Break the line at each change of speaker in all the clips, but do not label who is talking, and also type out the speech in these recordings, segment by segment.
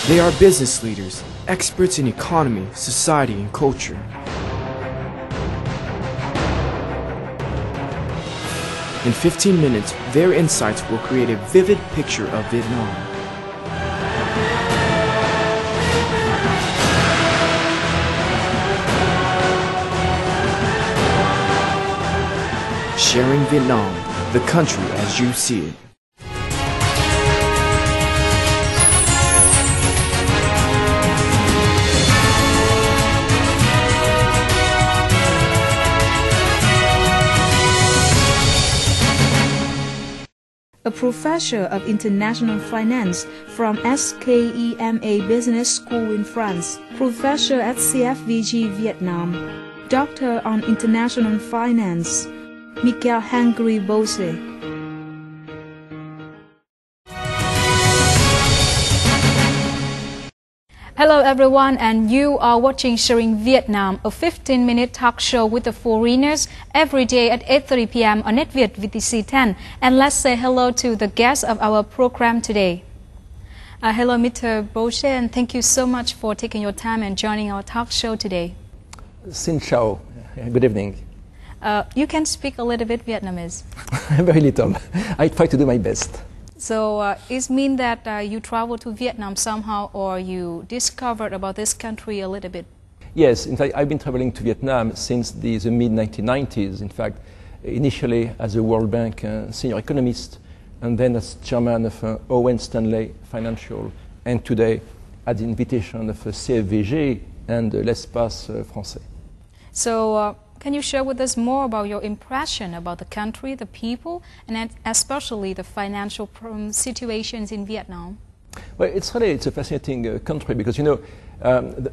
They are business leaders, experts in economy, society, and culture. In 15 minutes, their insights will create a vivid picture of Vietnam. Sharing Vietnam, the country as you see it.
A professor of international finance from SKEMA Business School in France, professor at CFVG Vietnam, doctor on international finance, Michael Hangry Bose.
Hello everyone, and you are watching Sharing Vietnam, a 15-minute talk show with the foreigners every day at 8:30 p.m. on NETVIET VTC 10. And let's say hello to the guests of our program today. Hello Mr. Bose, and thank you so much for taking your time and joining our talk show today.
Xin chào, good evening.
You can speak a little bit Vietnamese.
Very little. I try to do my best.
So it means that you traveled to Vietnam somehow, or you discovered about this country a little bit?
Yes, in fact, I've been traveling to Vietnam since the mid-1990s. In fact, initially as a World Bank senior economist, and then as chairman of Owen Stanley Financial, and today at the invitation of CFVG and l'Espace Français.
So can you share with us more about your impression about the country, the people, and especially the financial situations in Vietnam?
Well, it's a fascinating country because, you know,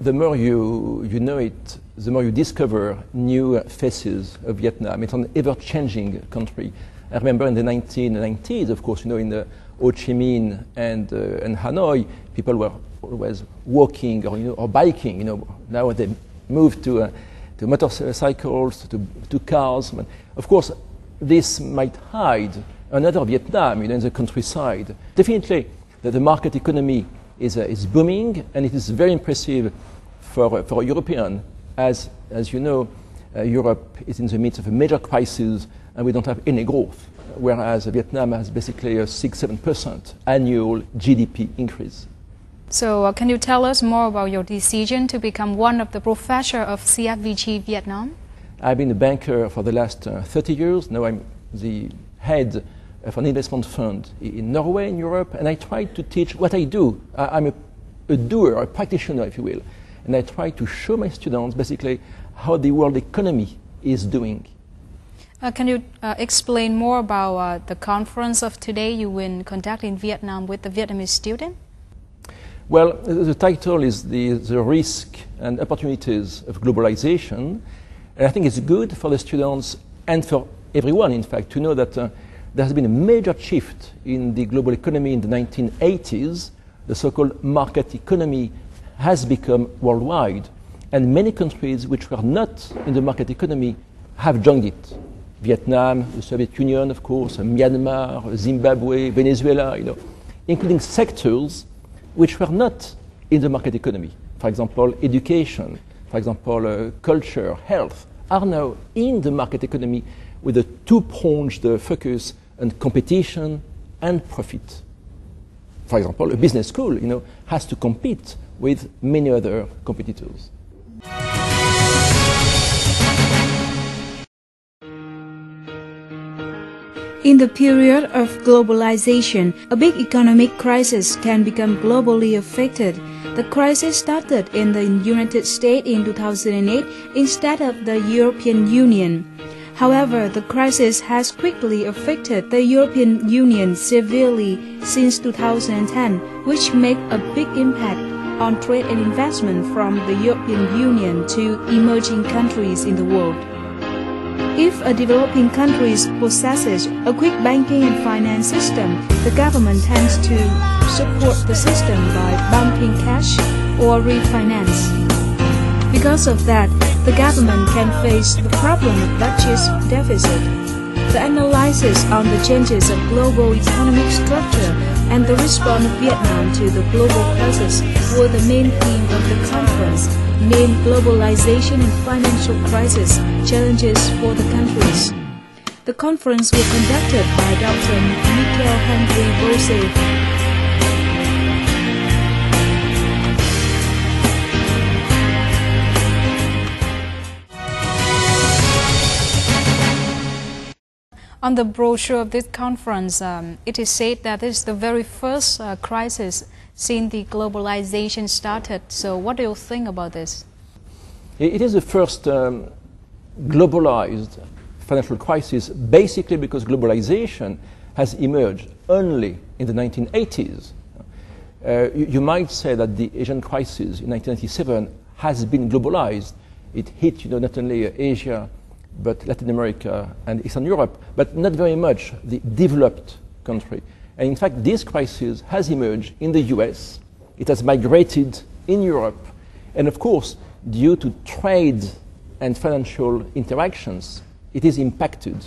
the more you know it, the more you discover new faces of Vietnam. It's an ever-changing country. I remember in the 1990s, of course, you know, in Ho Chi Minh and Hanoi, people were always walking or biking. You know, now they moved to motorcycles, to cars. But of course, this might hide another Vietnam, you know, in the countryside. Definitely, the market economy is booming, and it is very impressive for a European. As you know, Europe is in the midst of a major crisis, and we don't have any growth, whereas Vietnam has basically a 6-7% annual GDP increase.
So can you tell us more about your decision to become one of the professors of CFVG Vietnam?
I've been a banker for the last 30 years. Now I'm the head of an investment fund in Norway, in Europe, and I try to teach what I do. I'm a doer, a practitioner, if you will, and I try to show my students basically how the world economy is doing.
Can you explain more about the conference of today you will conduct in Vietnam with the Vietnamese student?
Well, the title is the risk and opportunities of globalization. And I think it's good for the students and for everyone, in fact, to know that there has been a major shift in the global economy in the 1980s. The so-called market economy has become worldwide. And many countries which were not in the market economy have joined it. Vietnam, the Soviet Union, of course, Myanmar, Zimbabwe, Venezuela, you know, including sectors which were not in the market economy. For example, education, for example, culture, health, are now in the market economy with a two-pronged focus on competition and profit. For example, a business school, you know, has to compete with many other competitors.
In the period of globalization, a big economic crisis can become globally affected. The crisis started in the United States in 2008 instead of the European Union. However, the crisis has quickly affected the European Union severely since 2010, which made a big impact on trade and investment from the European Union to emerging countries in the world. If a developing country possesses a quick banking and finance system, the government tends to support the system by banking cash or refinance. Because of that, the government can face the problem of budget deficit. The analysis on the changes of global economic structure and the response of Vietnam to the global crisis were the main theme of the conference, named Globalization and Financial Crisis, Challenges for the Countries. The conference was conducted by Dr. Michael Henry Bose.
On the brochure of this conference, it is said that this is the very first crisis since the globalization started. So what do you think about this?
It is the first globalized financial crisis, basically because globalization has emerged only in the 1980s. You might say that the Asian crisis in 1997 has been globalized. It hit not only Asia, but Latin America and Eastern Europe, but not very much the developed country. And in fact, this crisis has emerged in the US, it has migrated in Europe, and of course, due to trade and financial interactions, it is impacted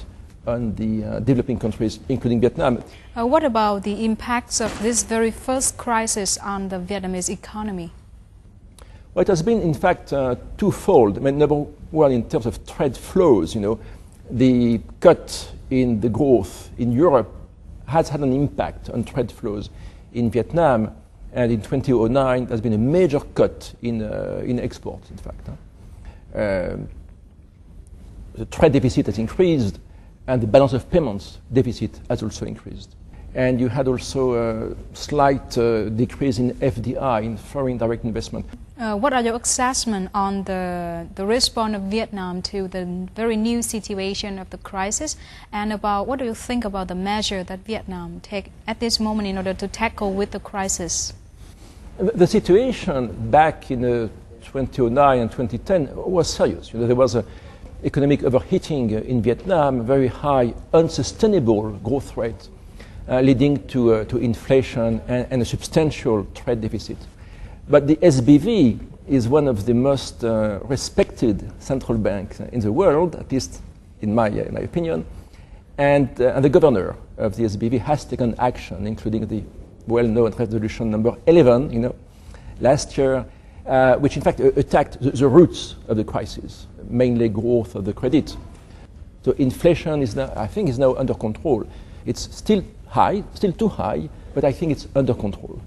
on the developing countries, including Vietnam.
What about the impacts of this very first crisis on the Vietnamese economy?
Well, it has been, in fact, twofold. I mean, number one, in terms of trade flows, the cut in the growth in Europe has had an impact on trade flows in Vietnam, and in 2009, there's been a major cut in exports, in fact. The trade deficit has increased, and the balance of payments deficit has also increased. And you had also a slight decrease in FDI, in foreign direct investment.
What are your assessment on the response of Vietnam to the very new situation of the crisis, and about what do you think about the measure that Vietnam take at this moment in order to tackle with the crisis?
The situation back in 2009 and 2010 was serious. There was an economic overheating in Vietnam, very high, unsustainable growth rate, leading to inflation and a substantial trade deficit. But the SBV is one of the most respected central banks in the world, at least in my opinion. And the governor of the SBV has taken action, including the well-known resolution number 11, last year, which in fact attacked the roots of the crisis, mainly growth of the credit. So inflation is now, I think, is now under control. It's still high, still too high, but I think it's under control.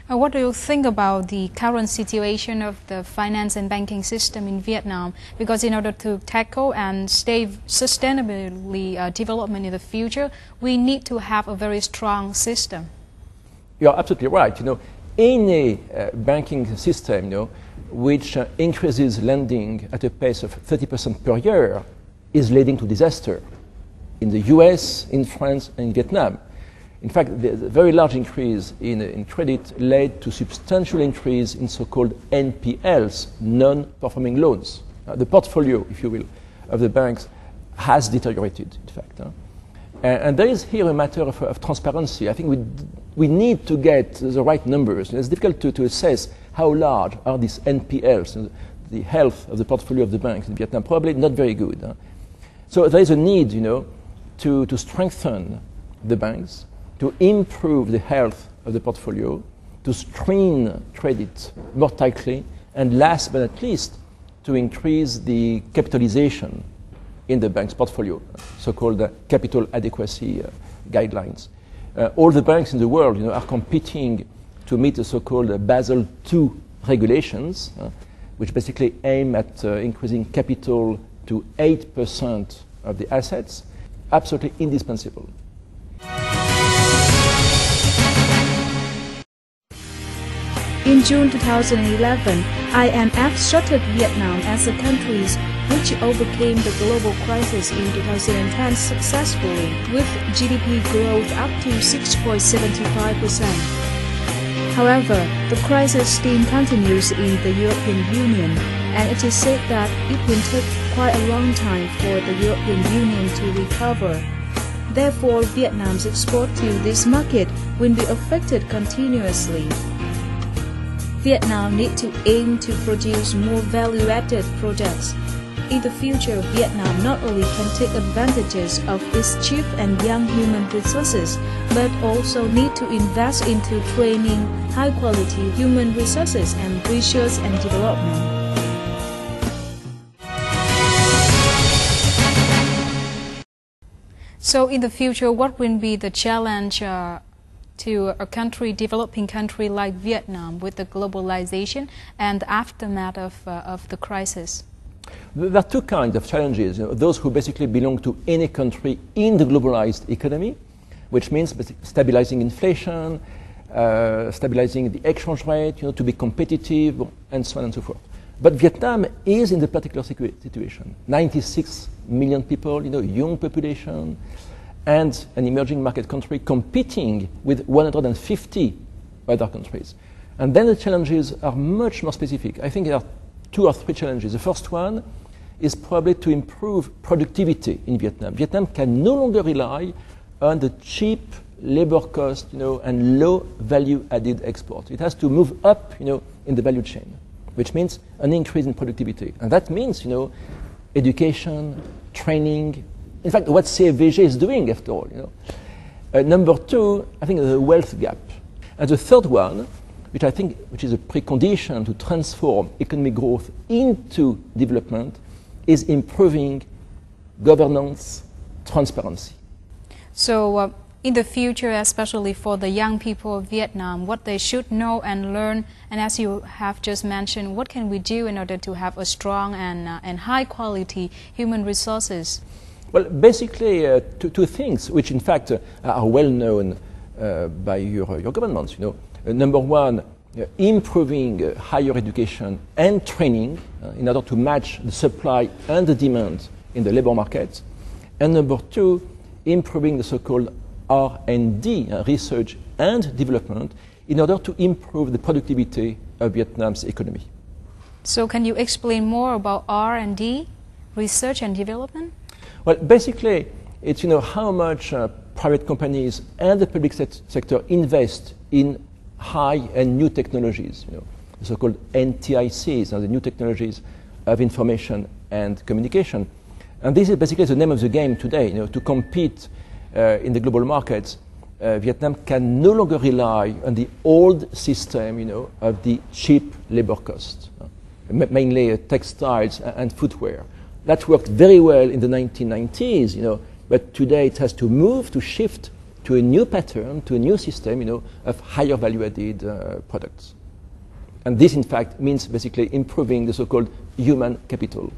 What do you think about the current situation of the finance and banking system in Vietnam? Because in order to tackle and stay sustainably development in the future, we need to have a very strong system.
You're absolutely right. Any banking system, which increases lending at a pace of 30% per year is leading to disaster in the US, in France, and in Vietnam. In fact, the very large increase in credit led to substantial increase in so-called NPLs, non-performing loans. The portfolio, if you will, of the banks has deteriorated, in fact. And there is here a matter of transparency. I think we need to get the right numbers. It's difficult to assess how large are these NPLs, the health of the portfolio of the banks in Vietnam. Probably not very good. So there is a need, to strengthen the banks, to improve the health of the portfolio, to screen credit more tightly, and last but not least, to increase the capitalization in the bank's portfolio, so-called capital adequacy guidelines. All the banks in the world are competing to meet the so-called Basel II regulations, which basically aim at increasing capital to 8% of the assets, absolutely indispensable.
In June 2011, IMF cited Vietnam as a country which overcame the global crisis in 2010 successfully, with GDP growth up to 6.75%. However, the crisis still continues in the European Union, and it is said that it will take quite a long time for the European Union to recover. Therefore, Vietnam's export to this market will be affected continuously. Vietnam needs to aim to produce more value-added products. In the future, Vietnam not only can take advantages of its cheap and young human resources, but also need to invest into training high-quality human resources and research and development.
So in the future, what will be the challenge to a developing country like Vietnam with the globalization and the aftermath of the crisis?
There are two kinds of challenges. Those who basically belong to any country in the globalized economy, which means stabilizing inflation, stabilizing the exchange rate, to be competitive, and so on and so forth. But Vietnam is in the particular situation. 96 million people, young population, and an emerging market country competing with 150 other countries. And then the challenges are much more specific. I think there are 2 or 3 challenges. The first one is probably to improve productivity in Vietnam. Vietnam can no longer rely on the cheap labor cost, and low value added export. It has to move up, in the value chain, which means an increase in productivity. And that means, education, training, in fact, what CFVG is doing after all. Number 2, I think the wealth gap. And the third one, which is a precondition to transform economic growth into development, is improving governance, transparency.
So in the future, especially for the young people of Vietnam, what they should know and learn, and as you have just mentioned, what can we do in order to have a strong and high quality human resources?
Well, basically 2 things, which in fact are well known by your governments. Number 1, improving higher education and training in order to match the supply and the demand in the labor market. And number 2, improving the so-called R&D, research and development, in order to improve the productivity of Vietnam's economy.
So can you explain more about R&D, research and development?
Well, basically, it's how much private companies and the public sector invest in high and new technologies, the so-called NTICs, the new technologies of information and communication. And this is basically the name of the game today. To compete in the global markets, Vietnam can no longer rely on the old system, of the cheap labor cost, mainly textiles and footwear. That worked very well in the 1990s, but today it has to shift to a new pattern, to a new system, of higher value-added products. And this, in fact, means basically improving the so-called human capital.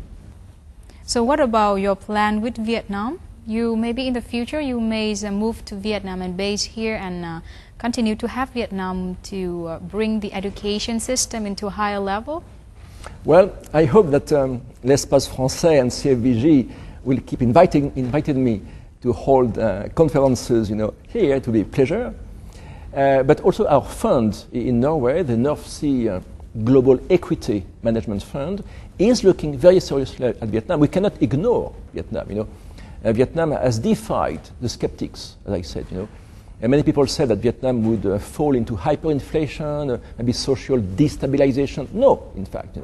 So what about your plan with Vietnam? Maybe in the future you may move to Vietnam and base here and continue to have Vietnam to bring the education system into a higher level?
Well, I hope that l'Espace Français and CFVG will keep inviting me to hold conferences, here. It will be a pleasure. But also our fund in Norway, the North Sea Global Equity Management Fund, is looking very seriously at Vietnam. We cannot ignore Vietnam. Vietnam has defied the skeptics, as I said. And many people said that Vietnam would fall into hyperinflation, maybe social destabilization. No, in fact,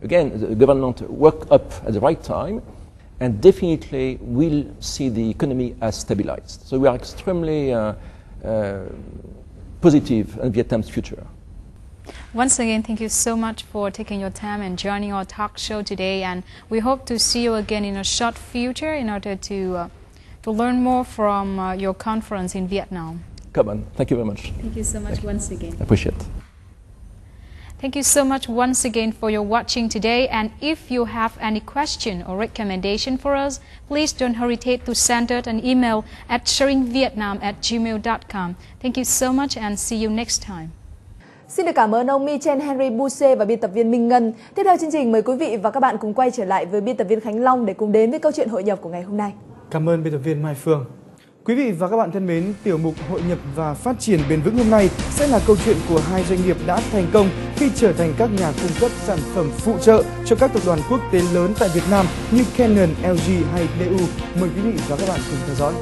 again, the government woke up at the right time, and definitely will see the economy as stabilized. So we are extremely positive on Vietnam's future.
Once again, thank you so much for taking your time and joining our talk show today. And we hope to see you again in a short future in order to learn more from your conference in Vietnam.
Come on. Thank you very much.
Thank you so much once again.
I appreciate it.
Thank you so much once again for your watching today. And if you have any question or recommendation for us, please don't hesitate to send us an email at sharingvietnam@gmail.com. Thank you so much and see you next time.
Xin được cảm ơn ông Michel Henry Boucher và biên tập viên Minh Ngân. Tiếp theo chương trình, mời quý vị và các bạn cùng quay trở lại với biên tập viên Khánh Long để cùng đến với câu chuyện hội nhập của ngày hôm nay.
Cảm ơn biên tập viên Mai Phương. Quý vị và các bạn thân mến, tiểu mục hội nhập và phát triển bền vững hôm nay sẽ là câu chuyện của 2 doanh nghiệp đã thành công khi trở thành các nhà cung cấp sản phẩm phụ trợ cho các tập đoàn quốc tế lớn tại Việt Nam như Canon, LG hay DU. Mời quý vị và các bạn cùng theo dõi.